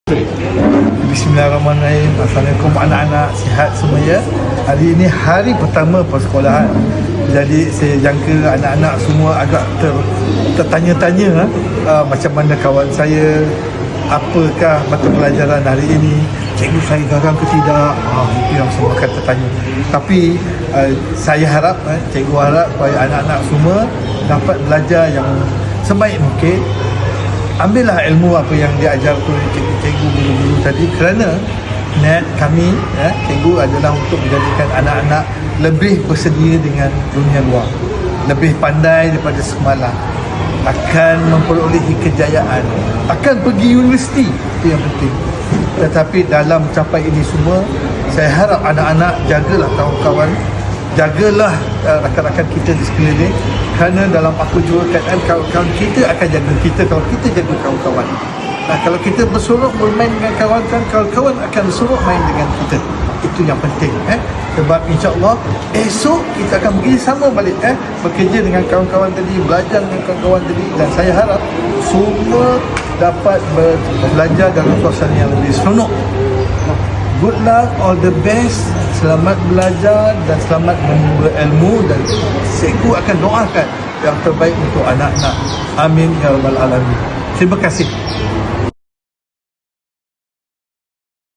Bismillahirrahmanirrahim. Assalamualaikum anak-anak, sihat semua ya. Hari ini hari pertama persekolahan. Jadi saya jangka anak-anak semua agak tertanya-tanya macam mana kawan saya, apakah mata pelajaran hari ini, cikgu saya garang ke tidak. Itu yang semua akan tertanya. Tapi saya harap, cikgu harap supaya anak-anak semua dapat belajar yang sebaik mungkin. Ambillah ilmu apa yang diajar oleh cikgu guru-guru tadi, kerana niat kami cikgu adalah untuk menjadikan anak-anak lebih bersedia dengan dunia luar, lebih pandai daripada semalam, akan memperolehi kejayaan, akan pergi universiti. Itu yang penting. Tetapi dalam mencapai ini semua, saya harap anak-anak jagalah kawan-kawan, jagalah rakan-rakan kita di sekeliling, kerana dalam apa jua keadaan kawan-kawan kita akan jaga kita kalau kita jaga kawan-kawan. Kalau kita bersorok bermain dengan kawan-kawan, kawan-kawan akan bersorok main dengan kita. Itu yang penting. Sebab insya-Allah esok kita akan pergi sama balik, bekerja dengan kawan-kawan tadi, belajar dengan kawan-kawan tadi, dan saya harap semua dapat belajar dalam suasana yang lebih seronok. Good luck, all the best. Selamat belajar dan selamat menimba ilmu, dan cikgu akan doakan yang terbaik untuk anak-anak. Amin ya rabbal alamin. Terima kasih.